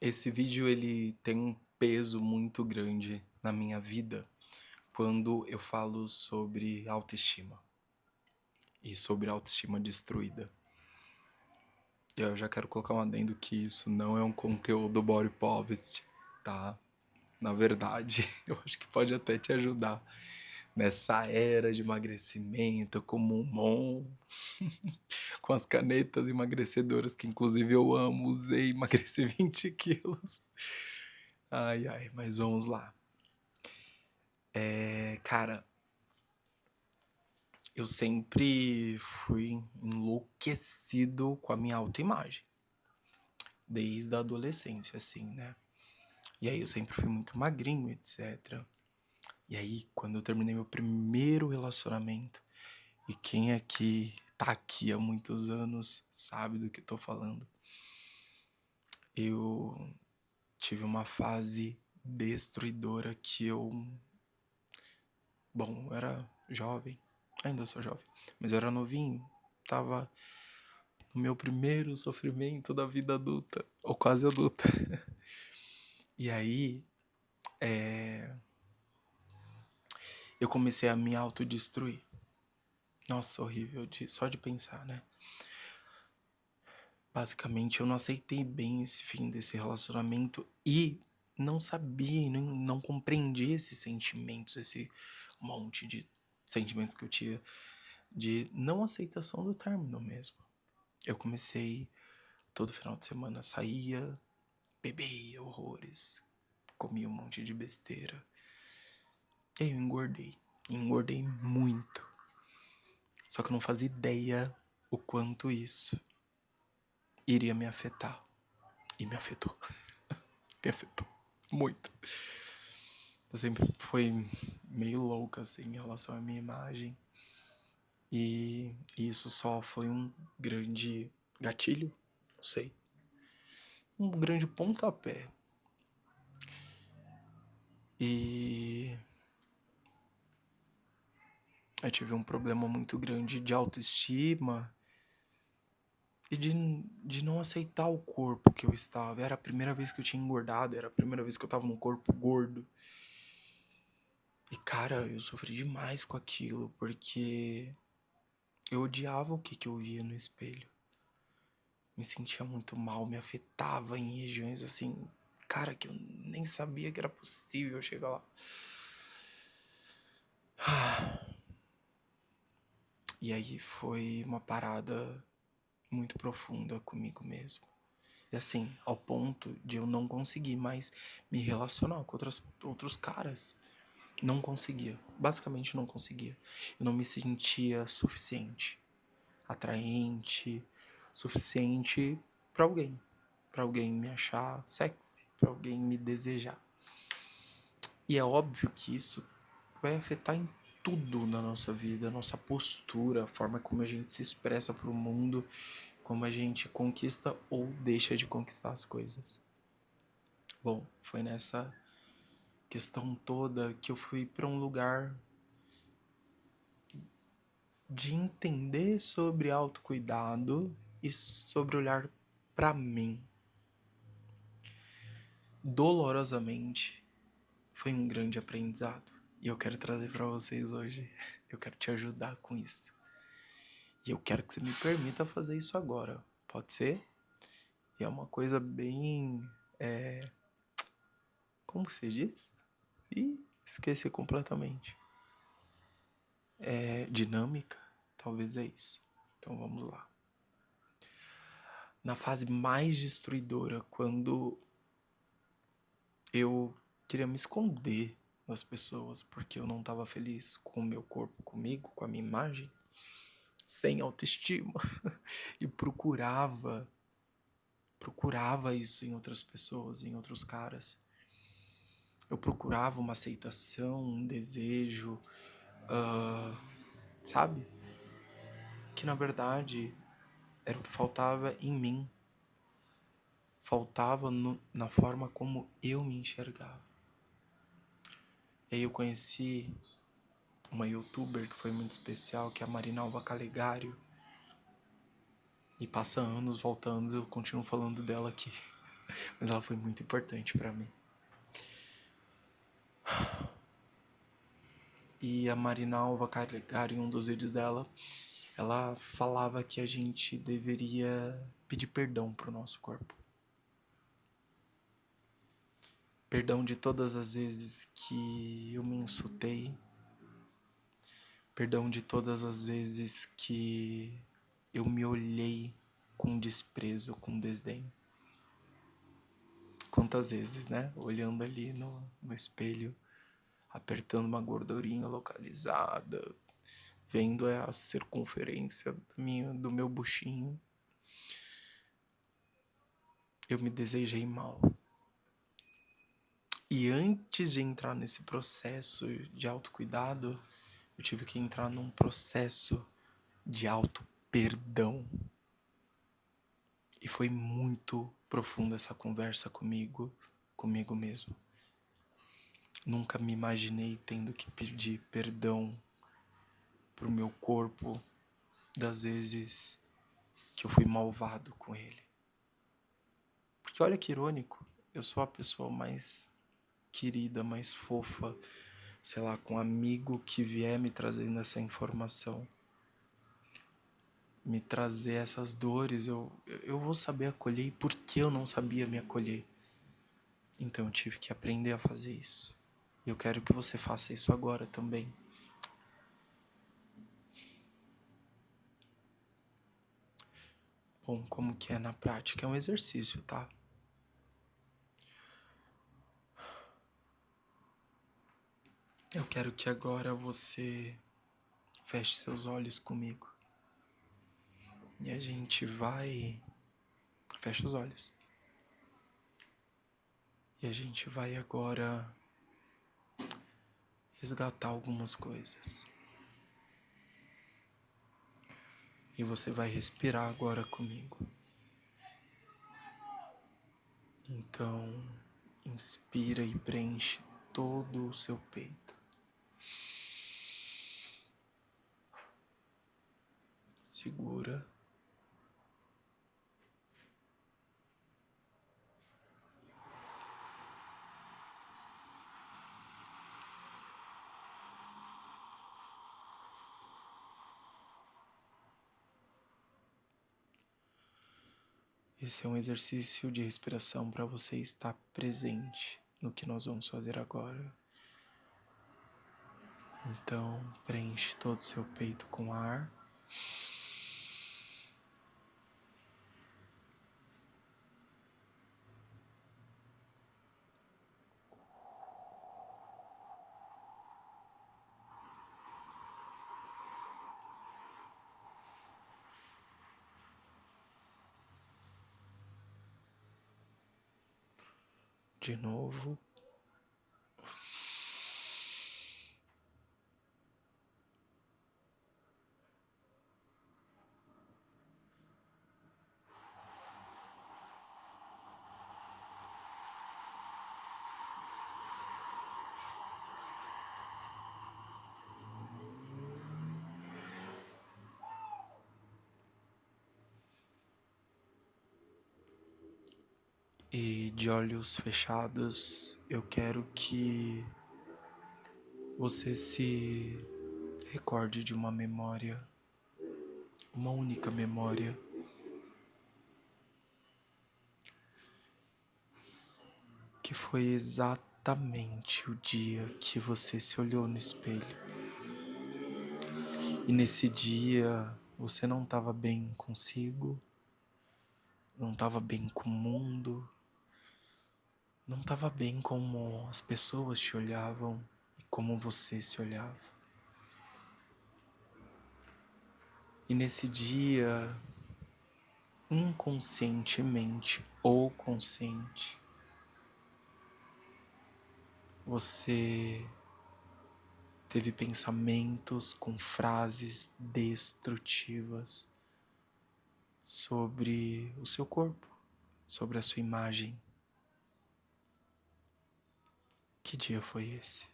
Esse vídeo ele tem um peso muito grande na minha vida quando eu falo sobre autoestima e sobre autoestima destruída. Eu já quero colocar um adendo que isso não é um conteúdo body positive, tá? Na verdade, eu acho que pode até te ajudar nessa era de emagrecimento, como um mon, com as canetas emagrecedoras que inclusive eu amo, usei, emagreci 20 quilos. Ai, ai, mas vamos lá. Cara, eu sempre fui enlouquecido com a minha autoimagem, desde a adolescência, assim, né? E aí eu sempre fui muito magrinho, etc. E aí, quando eu terminei meu primeiro relacionamento, e quem aqui tá aqui há muitos anos sabe do que eu tô falando, eu tive uma fase destruidora que eu. Bom, eu era jovem, ainda sou jovem, mas eu era novinho, tava no meu primeiro sofrimento da vida adulta, ou quase adulta. E aí, eu comecei a me autodestruir. Nossa, horrível, só de pensar, né? Basicamente, eu não aceitei bem esse fim desse relacionamento e não sabia e não compreendia esses sentimentos, esse monte de sentimentos que eu tinha de não aceitação do término mesmo. Eu comecei todo final de semana, saía, bebia horrores, comia um monte de besteira. E aí eu engordei muito. Só que eu não fazia ideia o quanto isso iria me afetar. E me afetou. Me afetou muito. Eu sempre fui meio louca, assim, em relação à minha imagem. E isso só foi um grande gatilho, não sei. Um grande pontapé. E eu tive um problema muito grande de autoestima e de não aceitar o corpo que eu estava. Era a primeira vez que eu tinha engordado, era a primeira vez que eu estava num corpo gordo. E cara, eu sofri demais com aquilo, porque eu odiava o que eu via no espelho. Me sentia muito mal, me afetava em regiões assim, cara, que eu nem sabia que era possível chegar lá. E aí foi uma parada muito profunda comigo mesmo. E assim, ao ponto de eu não conseguir mais me relacionar com outros caras. Não conseguia. Basicamente não conseguia. Eu não me sentia suficiente, atraente, suficiente pra alguém. Pra alguém me achar sexy, pra alguém me desejar. E é óbvio que isso vai afetar em tudo na nossa vida, a nossa postura, a forma como a gente se expressa pro mundo, como a gente conquista ou deixa de conquistar as coisas. Bom, foi nessa questão toda que eu fui para um lugar de entender sobre autocuidado e sobre olhar para mim. Dolorosamente, foi um grande aprendizado. E eu quero trazer para vocês hoje. Eu quero te ajudar com isso. E eu quero que você me permita fazer isso agora. Pode ser? E é uma coisa bem. Como você diz? Ih, esqueci completamente. É dinâmica? Talvez é isso. Então vamos lá. Na fase mais destruidora, quando eu queria me esconder das pessoas porque eu não estava feliz com o meu corpo, comigo, com a minha imagem, sem autoestima e procurava isso em outras pessoas, em outros caras. Eu procurava uma aceitação, um desejo, sabe? Que na verdade era o que faltava em mim. Faltava na forma como eu me enxergava. E aí eu conheci uma youtuber que foi muito especial, que é a Marinalva Calegário. E passa anos, volta anos, eu continuo falando dela aqui. Mas ela foi muito importante pra mim. E a Marinalva Calegari, em um dos vídeos dela, ela falava que a gente deveria pedir perdão pro nosso corpo. Perdão de todas as vezes que eu me insultei. Perdão de todas as vezes que eu me olhei com desprezo, com desdém. Quantas vezes, né? Olhando ali no espelho, apertando uma gordurinha localizada, vendo a circunferência do meu buchinho. Eu me desejei mal. E antes de entrar nesse processo de autocuidado, eu tive que entrar num processo de auto-perdão. E foi muito profunda essa conversa comigo mesmo. Nunca me imaginei tendo que pedir perdão pro meu corpo das vezes que eu fui malvado com ele. Porque olha que irônico, eu sou a pessoa mais querida, mais fofa, sei lá, com um amigo que vier me trazendo essa informação, me trazer essas dores, eu vou saber acolher e por que eu não sabia me acolher. Então eu tive que aprender a fazer isso. E eu quero que você faça isso agora também. Bom, como que é na prática? É um exercício, tá? Eu quero que agora você feche seus olhos comigo. E a gente vai... Fecha os olhos. E a gente vai agora resgatar algumas coisas. E você vai respirar agora comigo. Então, inspira e preenche todo o seu peito. Segura. Esse é um exercício de respiração para você estar presente no que nós vamos fazer agora. Então, preenche todo o seu peito com ar. De novo. E de olhos fechados, eu quero que você se recorde de uma memória, uma única memória, que foi exatamente o dia que você se olhou no espelho. E nesse dia você não estava bem consigo, não estava bem com o mundo, não estava bem como as pessoas te olhavam e como você se olhava. E nesse dia, inconscientemente ou consciente, você teve pensamentos com frases destrutivas sobre o seu corpo, sobre a sua imagem. Que dia foi esse?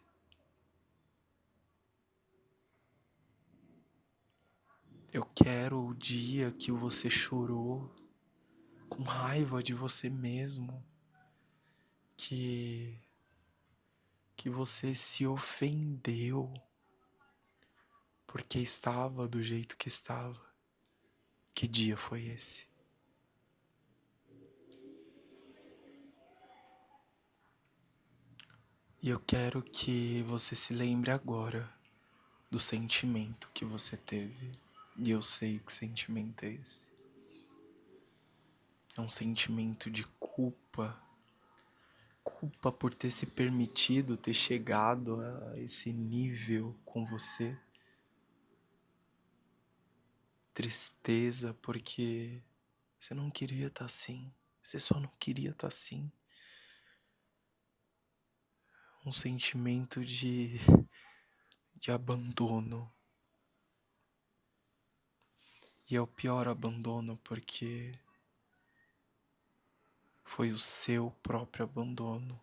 Eu quero o dia que você chorou com raiva de você mesmo, que você se ofendeu porque estava do jeito que estava. Que dia foi esse? E eu quero que você se lembre agora do sentimento que você teve. E eu sei que sentimento é esse. É um sentimento de culpa. Culpa por ter se permitido ter chegado a esse nível com você. Tristeza porque você não queria estar assim. Você só não queria estar assim. Um sentimento de abandono. E é o pior abandono porque foi o seu próprio abandono.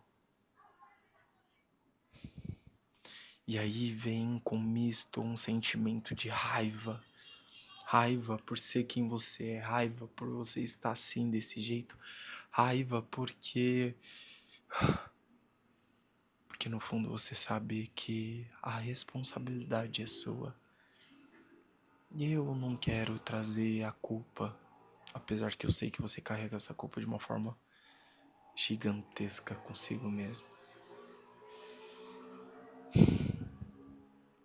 E aí vem com misto um sentimento de raiva. Raiva por ser quem você é. Raiva por você estar assim, desse jeito. Raiva porque no fundo você sabe que a responsabilidade é sua. E eu não quero trazer a culpa, apesar que eu sei que você carrega essa culpa de uma forma gigantesca consigo mesmo.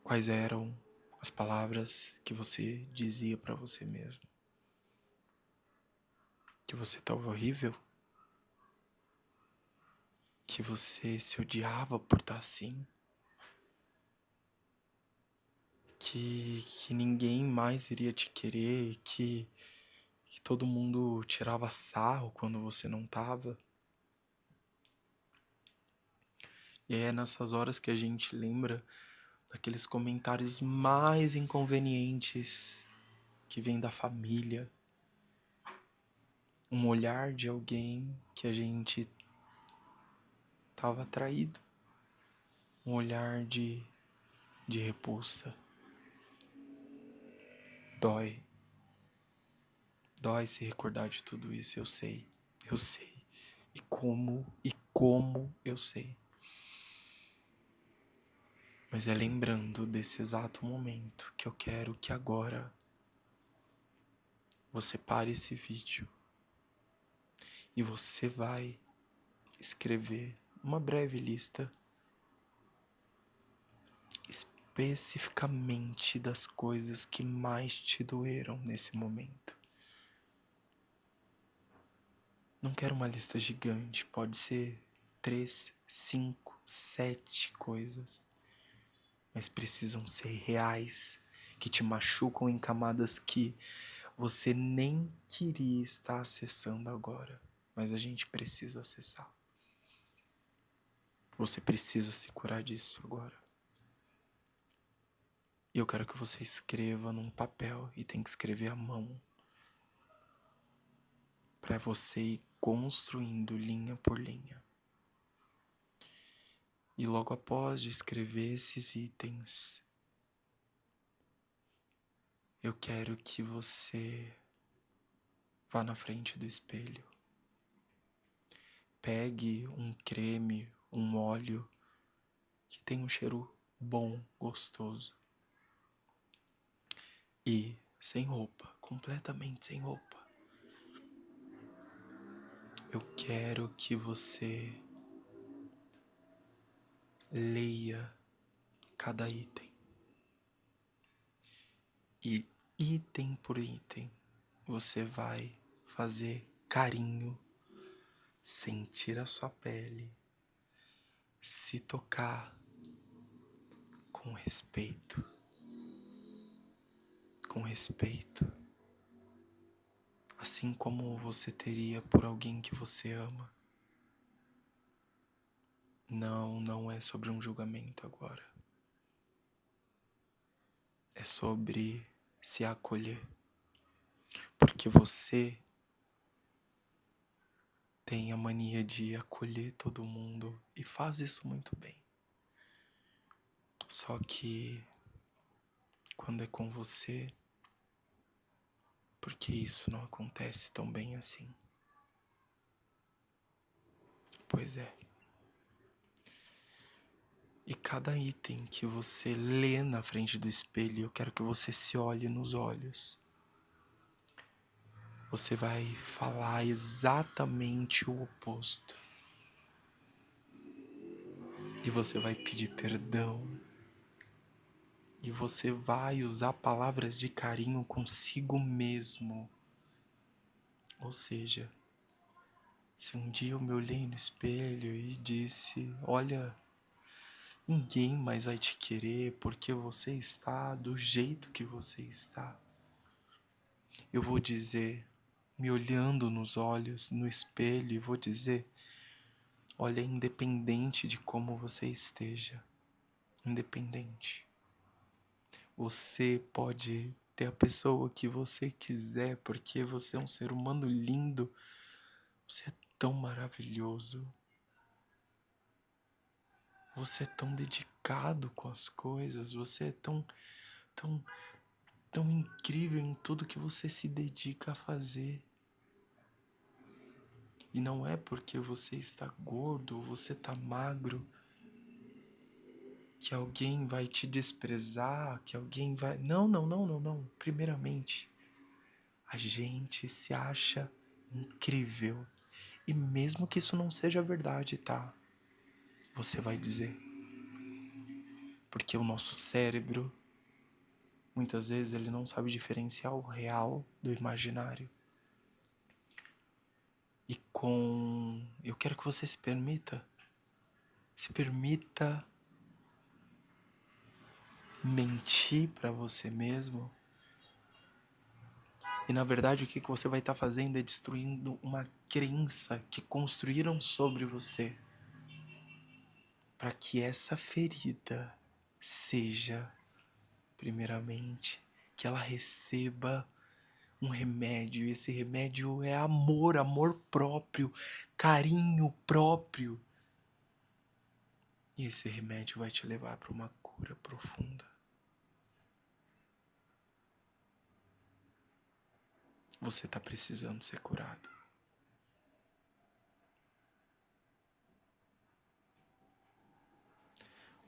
Quais eram as palavras que você dizia pra você mesmo? Que você estava horrível? Que você se odiava por estar assim? Que ninguém mais iria te querer? Que todo mundo tirava sarro quando você não tava? E é nessas horas que a gente lembra daqueles comentários mais inconvenientes que vêm da família. Um olhar de alguém que a gente estava atraído. Um olhar de repulsa. Dói. Dói se recordar de tudo isso, eu sei. Eu sei. E como eu sei. Mas é lembrando desse exato momento que eu quero que agora você pare esse vídeo e você vai escrever uma breve lista especificamente das coisas que mais te doeram nesse momento. Não quero uma lista gigante, pode ser 3, 5, 7 coisas, mas precisam ser reais, que te machucam em camadas que você nem queria estar acessando agora, mas a gente precisa acessar. Você precisa se curar disso agora. E eu quero que você escreva num papel, e tem que escrever à mão, para você ir construindo linha por linha. E logo após de escrever esses itens, eu quero que você vá na frente do espelho. Pegue um creme, um óleo que tem um cheiro bom, gostoso. E sem roupa, completamente sem roupa. Eu quero que você leia cada item. E item por item, você vai fazer carinho, sentir a sua pele, se tocar com respeito. Com respeito. Assim como você teria por alguém que você ama. Não é sobre um julgamento agora. É sobre se acolher. Porque você tem a mania de acolher todo mundo e faz isso muito bem. Só que quando é com você, porque isso não acontece tão bem assim. Pois é. E cada item que você lê na frente do espelho, eu quero que você se olhe nos olhos. Você vai falar exatamente o oposto. E você vai pedir perdão. E você vai usar palavras de carinho consigo mesmo. Ou seja, se um dia eu me olhei no espelho e disse, olha, ninguém mais vai te querer porque você está do jeito que você está. Eu vou dizer, me olhando nos olhos, no espelho, e vou dizer, olha, independente de como você esteja, independente, você pode ter a pessoa que você quiser, porque você é um ser humano lindo, você é tão maravilhoso, você é tão dedicado com as coisas, você é tão, tão, tão incrível em tudo que você se dedica a fazer. E não é porque você está gordo ou você está magro que alguém vai te desprezar, que alguém vai... Não, não, não, não, não. Primeiramente, a gente se acha incrível. E mesmo que isso não seja verdade, tá? Você vai dizer. Porque o nosso cérebro, muitas vezes, ele não sabe diferenciar o real do imaginário. Eu quero que você se permita mentir para você mesmo. E na verdade o que você vai estar fazendo é destruindo uma crença que construíram sobre você. Para que essa ferida seja, primeiramente, que ela receba um remédio. E esse remédio é amor, amor próprio, carinho próprio. E esse remédio vai te levar para uma cura profunda. Você está precisando ser curado.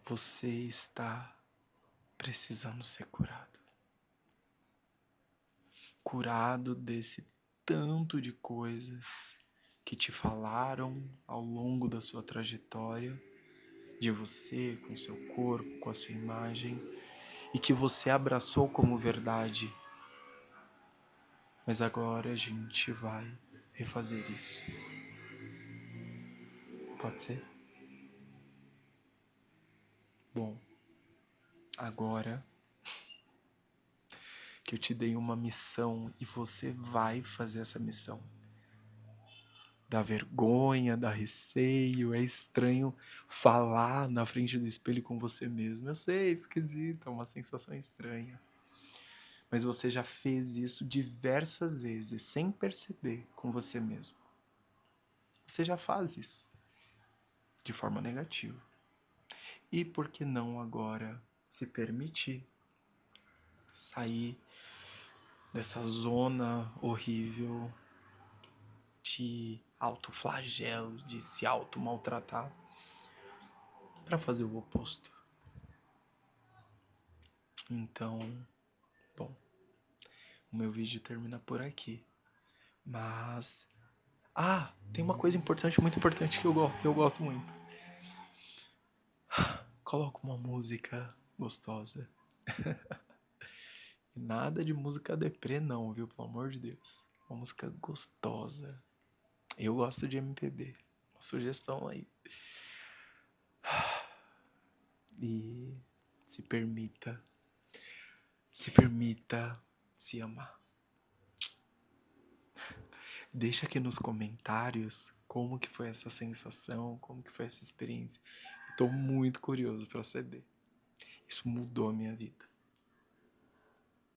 Você está precisando ser curado. Curado desse tanto de coisas que te falaram ao longo da sua trajetória, de você, com seu corpo, com a sua imagem, e que você abraçou como verdade. Mas agora a gente vai refazer isso. Pode ser? Bom, agora que eu te dei uma missão e você vai fazer essa missão. Dá vergonha, dá receio, é estranho falar na frente do espelho com você mesmo. Eu sei, é esquisito, é uma sensação estranha. Mas você já fez isso diversas vezes, sem perceber, com você mesmo. Você já faz isso, de forma negativa. E por que não agora se permitir sair dessa zona horrível de autoflagelos, de se auto-maltratar, para fazer o oposto? Então, bom, o meu vídeo termina por aqui. Mas... tem uma coisa importante, muito importante que eu gosto muito. Coloca uma música gostosa. E nada de música deprê não, viu? Pelo amor de Deus. Uma música gostosa. Eu gosto de MPB. Uma sugestão aí. E se permita se amar. Deixa aqui nos comentários como que foi essa sensação, como que foi essa experiência. Estou muito curioso para saber. Isso mudou a minha vida.